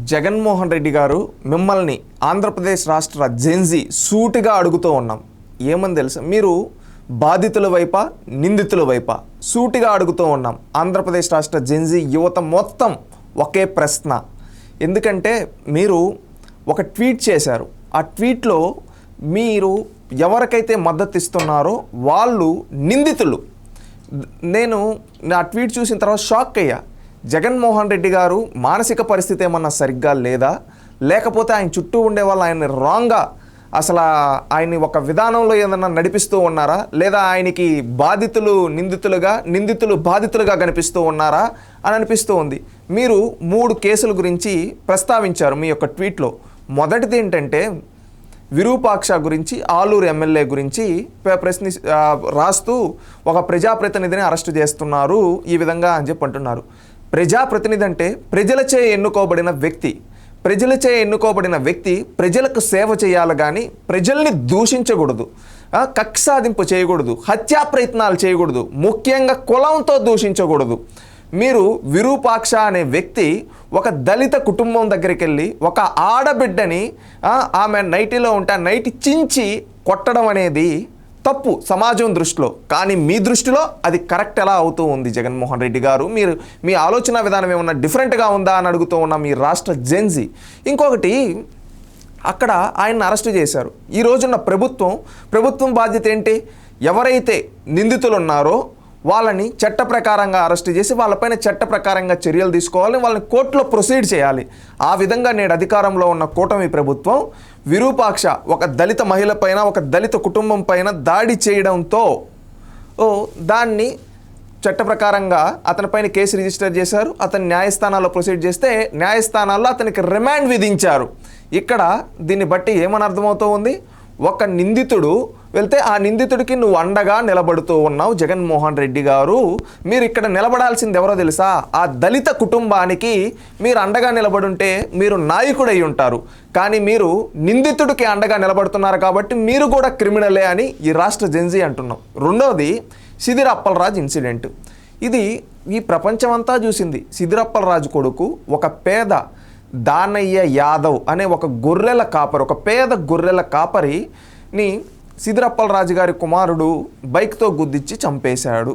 జగన్మోహన్ రెడ్డి గారు మిమ్మల్ని ఆంధ్రప్రదేశ్ రాష్ట్ర జెన్జీ సూటిగా అడుగుతూ ఉన్నాం. ఏమని తెలుసా? మీరు బాధితుల వైపా నిందితుల వైపా సూటిగా అడుగుతూ ఉన్నాం. ఆంధ్రప్రదేశ్ రాష్ట్ర జెన్జీ యువత మొత్తం ఒకే ప్రశ్న. ఎందుకంటే మీరు ఒక ట్వీట్ చేశారు. ఆ ట్వీట్లో మీరు ఎవరికైతే మద్దతు ఇస్తున్నారో వాళ్ళు నిందితులు. నేను నా ట్వీట్ చూసిన తర్వాత షాక్ అయ్యా. జగన్మోహన్ రెడ్డి గారు మానసిక పరిస్థితి ఏమన్నా సరిగ్గా లేదా, లేకపోతే ఆయన చుట్టూ ఉండే వాళ్ళు ఆయన్ని రాంగ్గా అసలు ఆయన్ని ఒక విధానంలో ఏదన్నా నడిపిస్తూ ఉన్నారా, లేదా ఆయనకి బాధితులు నిందితులుగా నిందితులు బాధితులుగా కనిపిస్తూ ఉన్నారా అని అనిపిస్తూ ఉంది. మీరు 3 కేసుల గురించి ప్రస్తావించారు మీ యొక్క ట్వీట్లో. మొదటిది ఏంటంటే విరూపాక్ష గురించి, ఆలూరు ఎమ్మెల్యే గురించి రాస్తూ ఒక ప్రజాప్రతినిధిని అరెస్టు చేస్తున్నారు ఈ విధంగా అని చెప్పి అంటున్నారు. ప్రజాప్రతినిధి అంటే ప్రజలచే ఎన్నుకోబడిన వ్యక్తి. ప్రజలచే ఎన్నుకోబడిన వ్యక్తి ప్రజలకు సేవ చేయాలి, కానీ ప్రజల్ని దూషించకూడదు, కక్ష సాధింపు చేయకూడదు, హత్యా ప్రయత్నాలు చేయకూడదు, ముఖ్యంగా కులంతో దూషించకూడదు. మీరు విరూపాక్ష అనే వ్యక్తి ఒక దళిత కుటుంబం దగ్గరికి వెళ్ళి ఒక ఆడబిడ్డని ఆమె నైటీలో ఉంటే ఆ నైటి చించి కొట్టడం అనేది తప్పు సమాజం దృష్టిలో. కానీ మీ దృష్టిలో అది కరెక్ట్ ఎలా అవుతూ ఉంది జగన్మోహన్ రెడ్డి గారు? మీరు మీ ఆలోచన విధానం ఏమన్నా డిఫరెంట్గా ఉందా అని అడుగుతూ ఉన్న మీ రాష్ట్ర జెన్జీ. ఇంకొకటి, అక్కడ ఆయన్ని అరెస్టు చేశారు. ఈ రోజున్న ప్రభుత్వం బాధ్యత ఏంటి? ఎవరైతే నిందితులు ఉన్నారో వాళ్ళని చట్ట ప్రకారంగా అరెస్ట్ చేసి వాళ్ళపైన చట్ట ప్రకారంగా చర్యలు తీసుకోవాలి, వాళ్ళని కోర్టులో ప్రొసీడ్ చేయాలి. ఆ విధంగా నేడు అధికారంలో ఉన్న కూటమి ప్రభుత్వం విరూపాక్ష ఒక దళిత మహిళ పైన, ఒక దళిత కుటుంబం పైన దాడి చేయడంతో దాన్ని చట్ట ప్రకారంగా అతనిపైన కేసు రిజిస్టర్ చేశారు. అతను న్యాయస్థానాల్లో ప్రొసీడ్ చేస్తే న్యాయస్థానాల్లో అతనికి రిమాండ్ విధించారు. ఇక్కడ దీన్ని బట్టి ఏమని అర్థమవుతూ ఉంది? ఒక నిందితుడు వెళ్తే ఆ నిందితుడికి నువ్వు అండగా నిలబడుతూ ఉన్నావు జగన్మోహన్ రెడ్డి గారు. మీరు ఇక్కడ నిలబడాల్సింది ఎవరో తెలుసా? ఆ దళిత కుటుంబానికి మీరు అండగా నిలబడుంటే మీరు నాయకుడై ఉంటారు. కానీ మీరు నిందితుడికి అండగా నిలబడుతున్నారు కాబట్టి మీరు కూడా క్రిమినలే అని ఈ రాష్ట్ర జెన్జీ అంటున్నాం. రెండవది, సిదిరి అప్పలరాజు ఇన్సిడెంట్. ఇది ఈ ప్రపంచమంతా చూసింది. సిదిరి అప్పలరాజు కొడుకు ఒక పేద దానయ్య యాదవ్ అనే ఒక గొర్రెల కాపరి, ఒక పేద గొర్రెల కాపరిని సిదిరి అప్పలరాజు గారి కుమారుడు బైక్తో గుద్దిచ్చి చంపేశాడు.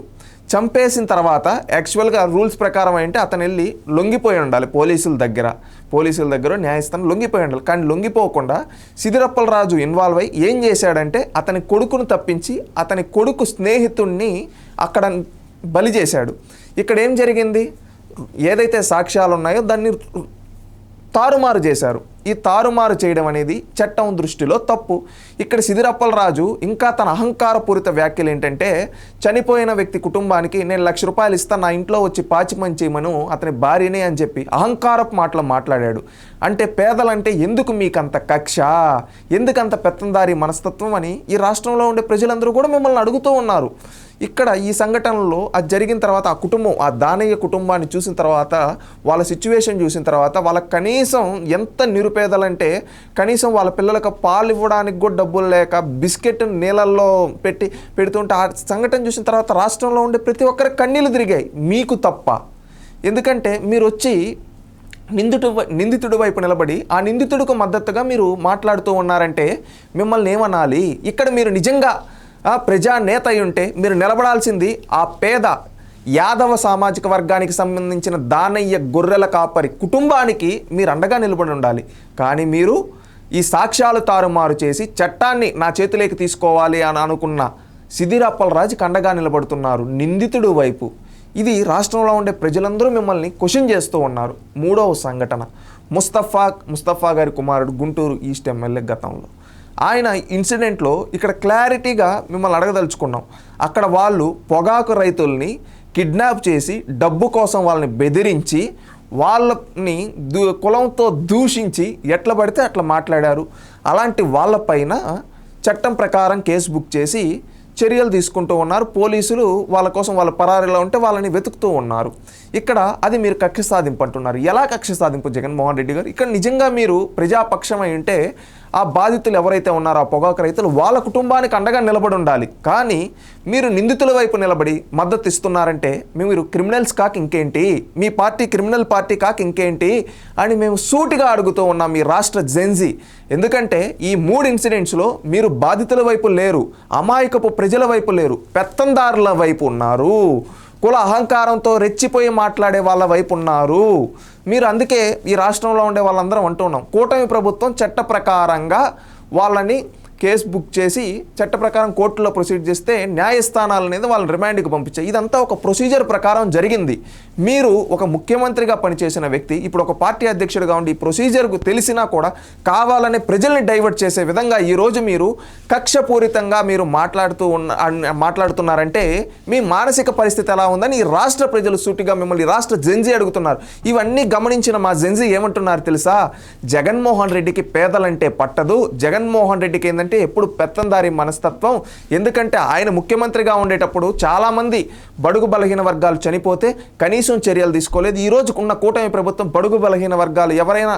చంపేసిన తర్వాత యాక్చువల్గా రూల్స్ ప్రకారం అంటే అతను వెళ్ళి లొంగిపోయి ఉండాలి పోలీసుల దగ్గర న్యాయస్థానం లొంగిపోయి ఉండాలి. కానీ లొంగిపోకుండా సిదిరి అప్పలరాజు ఇన్వాల్వ్ అయ్యి ఏం చేశాడంటే అతని కొడుకును తప్పించి అతని కొడుకు స్నేహితుడిని అక్కడ బలి చేశాడు. ఇక్కడ ఏం జరిగింది? ఏదైతే సాక్ష్యాలు ఉన్నాయో దాన్ని తారుమారు చేశారు. ఈ తారుమారు చేయడం అనేది చట్టం దృష్టిలో తప్పు. ఇక్కడ సిదిరి అప్పలరాజు ఇంకా తన అహంకారపూరిత వ్యాఖ్యలు ఏంటంటే, చనిపోయిన వ్యక్తి కుటుంబానికి నేను 1,00,000 రూపాయలు ఇస్తాను, నా ఇంట్లో వచ్చి పాచిమని చేయమను అతని భార్యనే అని చెప్పి అహంకారపు మాటలు మాట్లాడాడు. అంటే పేదలంటే ఎందుకు మీకంత కక్ష, ఎందుకంత పెత్తందారి మనస్తత్వం అని ఈ రాష్ట్రంలో ఉండే ప్రజలందరూ కూడా మిమ్మల్ని అడుగుతూ ఉన్నారు. ఇక్కడ ఈ సంఘటనలో అది జరిగిన తర్వాత ఆ కుటుంబం, ఆ దానయ్య కుటుంబాన్ని చూసిన తర్వాత, వాళ్ళ సిచ్యువేషన్ చూసిన తర్వాత, వాళ్ళకి కనీసం ఎంత నిరుపేదలంటే కనీసం వాళ్ళ పిల్లలకు పాలు ఇవ్వడానికి కూడా డబ్బులు లేక బిస్కెట్ నీళ్ళల్లో పెడుతుంటే ఆ సంఘటన చూసిన తర్వాత రాష్ట్రంలో ఉండే ప్రతి ఒక్కరికి కన్నీళ్ళు తిరిగాయి, మీకు తప్ప. ఎందుకంటే మీరు వచ్చి నిందితుడి వైపు నిలబడి ఆ నిందితుడికి మద్దతుగా మీరు మాట్లాడుతూ ఉన్నారంటే మిమ్మల్ని ఏమనాలి? ఇక్కడ మీరు నిజంగా ప్రజానేత అయి ఉంటే మీరు నిలబడాల్సింది ఆ పేద యాదవ సామాజిక వర్గానికి సంబంధించిన దానయ్య గొర్రెల కాపరి కుటుంబానికి మీరు అండగా నిలబడి ఉండాలి. కానీ మీరు ఈ సాక్ష్యాలు తారుమారు చేసి చట్టాన్ని నా చేతిలోకి తీసుకోవాలి అని అనుకున్న సిదిరి అప్పలరాజుకి అండగా నిలబడుతున్నారు నిందితుడు వైపు. ఇది రాష్ట్రంలో ఉండే ప్రజలందరూ మిమ్మల్ని క్వశ్చన్ చేస్తూ ఉన్నారు. మూడవ సంఘటన, ముస్తఫా గారి కుమారుడు గుంటూరు ఈస్ట్ ఎమ్మెల్యే గతంలో ఆయన ఇన్సిడెంట్లో ఇక్కడ క్లారిటీగా మిమ్మల్ని అడగదలుచుకున్నాం. అక్కడ వాళ్ళు పొగాకు రైతుల్ని కిడ్నాప్ చేసి డబ్బు కోసం వాళ్ళని బెదిరించి వాళ్ళని కులంతో దూషించి ఎట్లా పడితే అట్లా మాట్లాడారు. అలాంటి వాళ్ళపైన చట్టం ప్రకారం కేసు బుక్ చేసి చర్యలు తీసుకుంటూ ఉన్నారు పోలీసులు. వాళ్ళ కోసం వాళ్ళ పరారీలో ఉంటే వాళ్ళని వెతుకుతూ ఉన్నారు. ఇక్కడ అది మీరు కక్ష సాధింపు అంటున్నారు. ఎలా కక్ష సాధింపు జగన్మోహన్ రెడ్డి గారు? ఇక్కడ నిజంగా మీరు ప్రజాపక్షమై ఉంటే ఆ బాధితులు ఎవరైతే ఉన్నారో ఆ పొగాకు రైతులు వాళ్ళ కుటుంబానికి అండగా నిలబడి ఉండాలి. కానీ మీరు నిందితుల వైపు నిలబడి మద్దతు ఇస్తున్నారంటే మీరు క్రిమినల్స్ కాక ఇంకేంటి, మీ పార్టీ క్రిమినల్ పార్టీ కాక ఇంకేంటి అని మేము సూటిగా అడుగుతూ ఉన్నాం మీ రాష్ట్ర జెన్జీ. ఎందుకంటే ఈ 3 ఇన్సిడెంట్స్లో మీరు బాధితుల వైపు లేరు, అమాయకపు ప్రజల వైపు లేరు, పెత్తందారుల వైపు ఉన్నారు, కుల అహంకారంతో రెచ్చిపోయి మాట్లాడే వాళ్ళ వైపు ఉన్నారు మీరు. అందుకే ఈ రాష్ట్రంలో ఉండే వాళ్ళందరం అంటున్నాం, కూటమి ప్రభుత్వం చట్ట ప్రకారంగా వాళ్ళని కేసు బుక్ చేసి చట్ట ప్రకారం కోర్టులో ప్రొసీడ్ చేస్తే న్యాయస్థానాలు అనేది వాళ్ళని రిమాండ్కి పంపించాయి. ఇదంతా ఒక ప్రొసీజర్ ప్రకారం జరిగింది. మీరు ఒక ముఖ్యమంత్రిగా పనిచేసిన వ్యక్తి ఇప్పుడు ఒక పార్టీ అధ్యక్షుడిగా ఉండి ఈ ప్రొసీజర్కు తెలిసినా కూడా కావాలనే ప్రజల్ని డైవర్ట్ చేసే విధంగా ఈరోజు మీరు కక్షపూరితంగా మీరు మాట్లాడుతున్నారంటే మీ మానసిక పరిస్థితి ఎలా ఉందని ఈ రాష్ట్ర ప్రజలు సూటిగా మిమ్మల్ని రాష్ట్ర జెన్జీ అడుగుతున్నారు. ఇవన్నీ గమనించిన మా జెన్జీ ఏమంటున్నారు తెలుసా? జగన్మోహన్ రెడ్డికి పేదలంటే పట్టదు, జగన్మోహన్ రెడ్డికి ఏంటంటే ఎప్పుడు పెత్తందారి మనస్తత్వం. ఎందుకంటే ఆయన ముఖ్యమంత్రిగా ఉండేటప్పుడు చాలామంది బడుగు బలహీన వర్గాలు చనిపోతే కనీసం చర్యలు తీసుకోలేదు. ఈ రోజు ఉన్న కూటమి ప్రభుత్వం బడుగు బలహీన వర్గాలు ఎవరైనా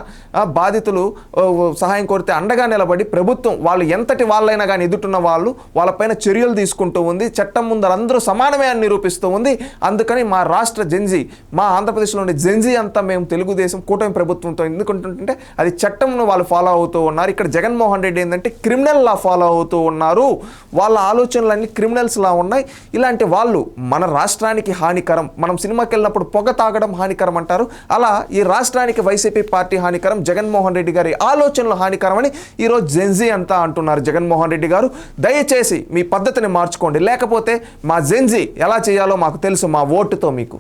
బాధితులు సహాయం కోరితే అండగా నిలబడి ప్రభుత్వం వాళ్ళు ఎంతటి వాళ్ళైనా కానీ ఎదుటిన్న వాళ్ళు వాళ్ళపైన చర్యలు తీసుకుంటూ ఉంది. చట్టం ముందర అందరూ సమానమే అని నిరూపిస్తూ ఉంది. అందుకని మా రాష్ట్ర జెన్జీ, మా ఆంధ్రప్రదేశ్లో ఉండే జెన్జీ అంతా మేము తెలుగుదేశం కూటమి ప్రభుత్వంతో ఎందుకుంటుంటే అది చట్టంను వాళ్ళు ఫాలో అవుతూ ఉన్నారు. ఇక్కడ జగన్మోహన్ రెడ్డి ఏంటంటే క్రిమినల్ లా ఫాలో అవుతూ ఉన్నారు. వాళ్ళ ఆలోచనలన్నీ క్రిమినల్స్ లా ఉన్నాయి. ఇలాంటి వాళ్ళు మన రాష్ట్రానికి హానికరం. మనం సినిమాకి వెళ్ళినప్పుడు పొగ తాగడం హానికరం అంటారు, అలా ఈ రాష్ట్రానికి వైసీపీ పార్టీ హానికరం, జగన్మోహన్ రెడ్డి గారి ఆలోచనలు హానికరం అని ఈరోజు జెన్జీ అంతా అంటున్నారు. జగన్మోహన్ రెడ్డి గారు దయచేసి మీ పద్ధతిని మార్చుకోండి, లేకపోతే మా జెన్జీ ఎలా చేయాలో మాకు తెలుసు, మా ఓటుతో మీకు.